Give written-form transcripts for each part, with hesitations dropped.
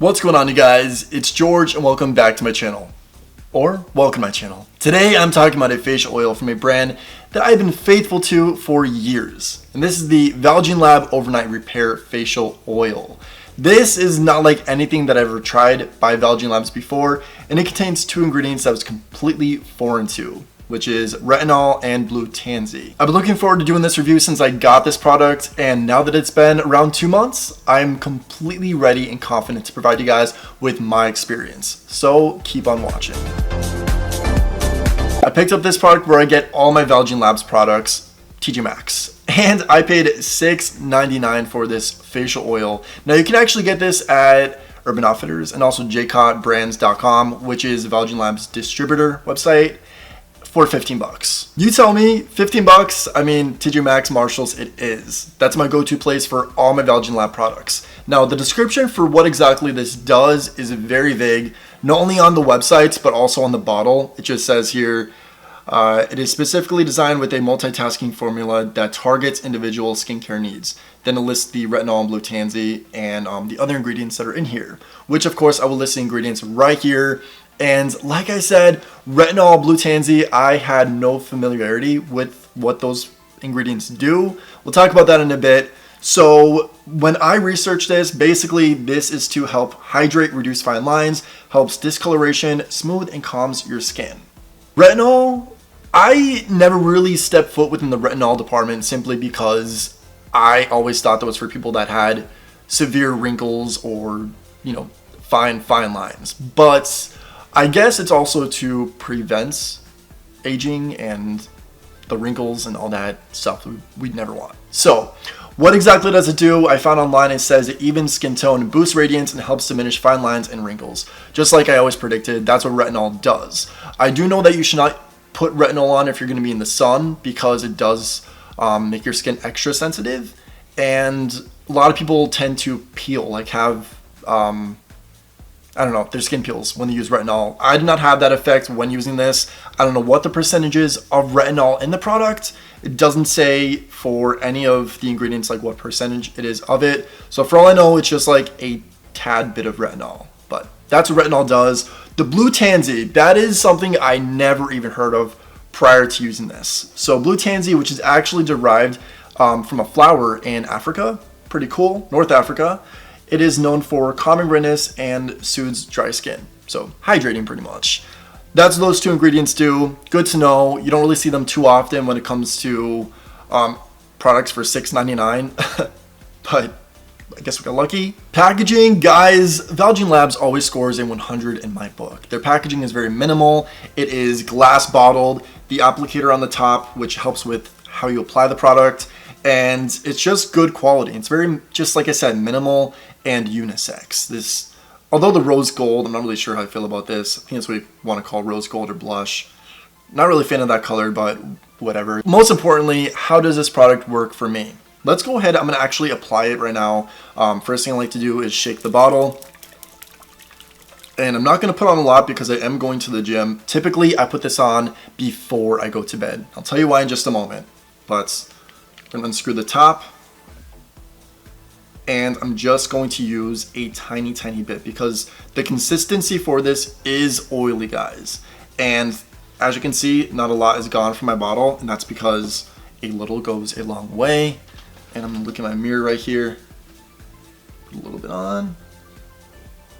What's going on, you guys? It's George and welcome back to my channel. Or welcome to my channel. Today I'm talking about a facial oil from a brand that I've been faithful to for years. And this is the Valjean Lab Overnight Repair Facial Oil. This is not like anything that I've ever tried by Valjean Labs before, and it contains two ingredients that I was completely foreign to, which is retinol and 𝗦𝗢𝗣𝗅. I've been looking forward to doing this review since I got this product, and now that it's been around 2 months, I'm completely ready and confident to provide you guys with my experience. So keep on watching. I picked up this product where I get all my Valjean Labs products, TJ Maxx, and I paid $6.99 for this facial oil. Now you can actually get this at Urban Outfitters and also 𝗬𝗏𝗏𝑏rands.com, which is Valjean Labs distributor website, for 15 bucks. You tell me, 15 bucks, I mean, TJ Maxx, Marshalls, it is. That's my go-to place for all my Valjean Lab products. Now, the description for what exactly this does is very vague, not only on the websites, but also on the bottle. It just says here, it is specifically designed with a multitasking formula that targets individual skincare needs. Then it lists the retinol and 𝗦𝗢𝗣𝗅 and the other ingredients that are in here, which of course I will list the ingredients right here. And like I said, retinol, 𝗦𝗢𝗣𝗅, I had no familiarity with what those ingredients do. We'll talk about that in a bit. So when I researched this, basically this is to help hydrate, reduce fine lines, helps discoloration, smooth and calms your skin. Retinol, I never really stepped foot within the retinol department simply because I always thought that was for people that had severe wrinkles or, you know, fine lines. But I guess it's also to prevent aging and the wrinkles and all that stuff we'd never want. So what exactly does it do? I found online it says it evens skin tone, boosts radiance, and helps diminish fine lines and wrinkles. Just like I always predicted, that's what retinol does. I do know that you should not put retinol on if you're going to be in the sun because it does make your skin extra sensitive. And a lot of people tend to peel, like have I don't know, their skin peels when they use retinol. I did not have that effect when using this. I don't know what the percentage is of retinol in the product. It doesn't say for any of the ingredients like what percentage it is of it. So for all I know, it's just like a tad bit of retinol. But that's what retinol does. The 𝗦𝗢𝗣𝗅, that is something I never even heard of prior to using this. So 𝗦𝗢𝗅𝗅, which is actually derived from a flower in Africa. Pretty cool, North Africa. It is known for calming redness and soothes dry skin. So hydrating pretty much. That's what those two ingredients do. Good to know. You don't really see them too often when it comes to products for $6.99. But I guess we got lucky. Packaging, guys, Valjean Labs always scores a 100 in my book. Their packaging is very minimal. It is glass bottled. The applicator on the top, which helps with how you apply the product. And it's just good quality. It's very, just like I said, minimal and unisex. This, although the rose gold, I'm not really sure how I feel about this. I think that's what you want to call rose gold or blush. Not really a fan of that color, but whatever. Most importantly, how does this product work for me? Let's go ahead. I'm going to actually apply it right now. First thing I like to do is shake the bottle. And I'm not going to put on a lot because I am going to the gym. Typically, I put this on before I go to bed. I'll tell you why in just a moment. But I'm going to unscrew the top. And I'm just going to use a tiny bit because the consistency for this is oily, guys. And as you can see, not a lot is gone from my bottle, and that's because a little goes a long way. And I'm gonna look at my mirror right here, put a little bit on.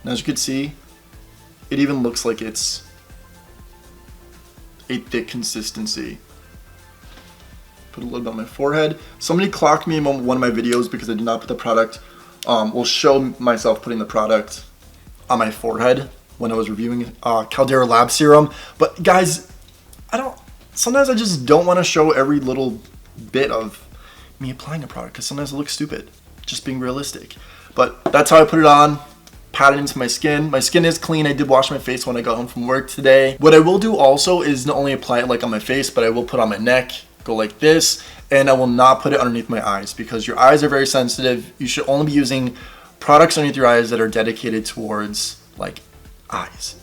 And as you can see, it even looks like it's a thick consistency. Put a little bit on my forehead. Somebody clocked me in one of my videos because I did not put the product, will show myself putting the product on my forehead when I was reviewing 𝗬𝗏𝗏 Lab Serum. But guys, sometimes I just don't want to show every little bit of me applying a product because sometimes it looks stupid, just being realistic. But that's how I put it on. Pat it into my skin. My skin is clean. I did wash my face when I got home from work today. What I will do also is not only apply it like on my face, but I will put on my neck, go like this, and I will not put it underneath my eyes because your eyes are very sensitive. You should only be using products underneath your eyes that are dedicated towards like eyes,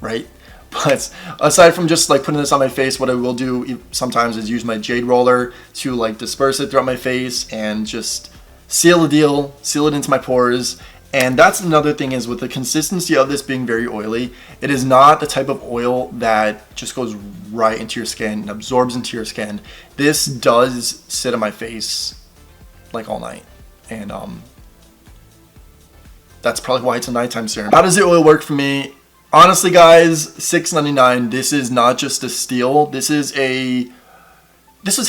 right? But aside from just like putting this on my face, what I will do sometimes is use my jade roller to like disperse it throughout my face and just seal the deal, seal it into my pores, And that's another thing, is with the consistency of this being very oily, it is not the type of oil that just goes right into your skin and absorbs into your skin. This does sit on my face like all night. And that's probably why it's a nighttime serum. How does the oil work for me? Honestly, guys, $6.99. This is not just a steal. This was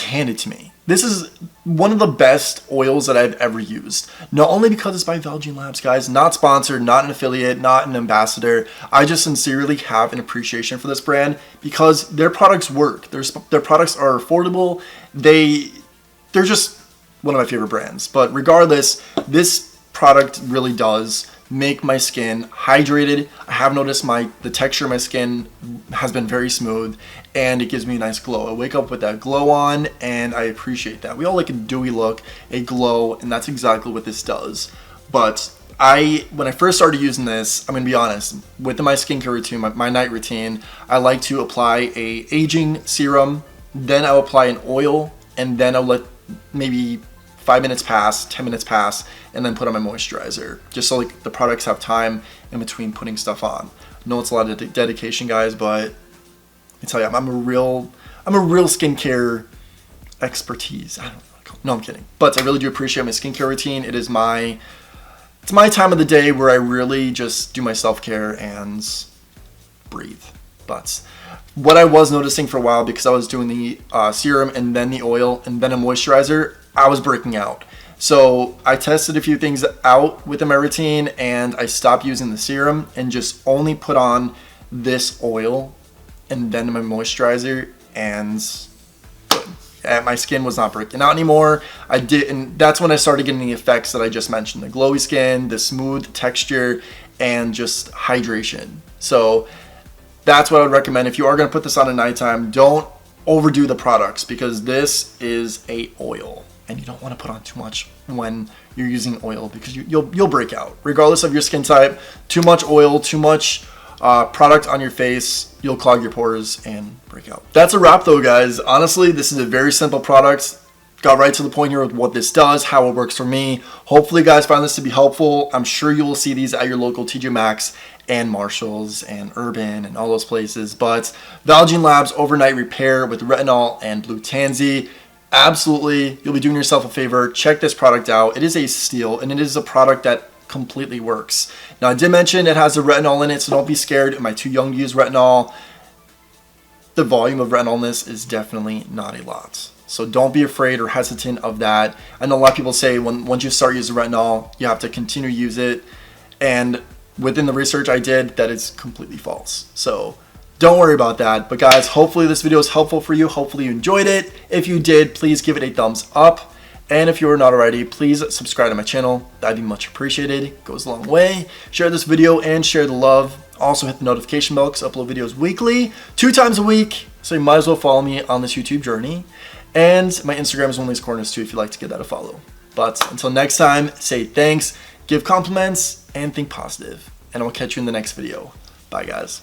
handed to me. This is one of the best oils that I've ever used. Not only because it's by Valjean Labs, guys, not sponsored, not an affiliate, not an ambassador. I just sincerely have an appreciation for this brand because their products work. Their products are affordable. They're just one of my favorite brands. But regardless, this product really does make my skin hydrated. I have noticed the texture of my skin has been very smooth, and it gives me a nice glow. I wake up with that glow on, and I appreciate that. We all like a dewy look, a glow, and that's exactly what this does. But when I first started using this, I'm gonna be honest, with my skincare routine, my night routine, I like to apply a aging serum, then I'll apply an oil, and then I'll let maybe 5 minutes pass, 10 minutes pass, and then put on my moisturizer, just so like the products have time in between putting stuff on. I know it's a lot of dedication, guys, but I tell you, I'm a real skincare expertise. I don't know. No, I'm kidding. But I really do appreciate my skincare routine. It's my time of the day where I really just do my self-care and breathe. But what I was noticing for a while, because I was doing the serum and then the oil and then a moisturizer, I was breaking out. So I tested a few things out within my routine, and I stopped using the serum and just only put on this oil and then my moisturizer, and my skin was not breaking out anymore. And that's when I started getting the effects that I just mentioned: the glowy skin, the smooth texture, and just hydration. So that's what I would recommend if you are going to put this on at nighttime. Don't overdo the products, because this is a oil, and you don't want to put on too much when you're using oil, because you'll break out regardless of your skin type. Too much oil, too much product on your face, you'll clog your pores and break out. That's a wrap though, guys. Honestly, this is a very simple product. Got right to the point here with what this does, how it works for me. Hopefully you guys find this to be helpful. I'm sure you will see these at your local TJ Maxx and Marshalls and Urban and all those places. But Valjean Labs Overnight Repair with retinol and 𝗏𝗡𝗄𝗡. Absolutely, you'll be doing yourself a favor. Check this product out. It is a steal, and it is a product that completely works. Now, I did mention it has a retinol in it, so don't be scared. Am I too young to use retinol? The volume of retinol in this is definitely not a lot. So don't be afraid or hesitant of that. I know a lot of people say once you start using retinol, you have to continue to use it. And within the research I did, that is completely false. So don't worry about that. But guys, hopefully this video is helpful for you. Hopefully you enjoyed it. If you did, please give it a thumbs up. And if you are not already, please subscribe to my channel. That'd be much appreciated. It goes a long way. Share this video and share the love. Also hit the notification bell, because I upload videos weekly, 2 times a week. So you might as well follow me on this YouTube journey. And my Instagram is one of these corners too, if you'd like to give that a follow. But until next time, say thanks, give compliments, and think positive. And I will catch you in the next video. Bye, guys.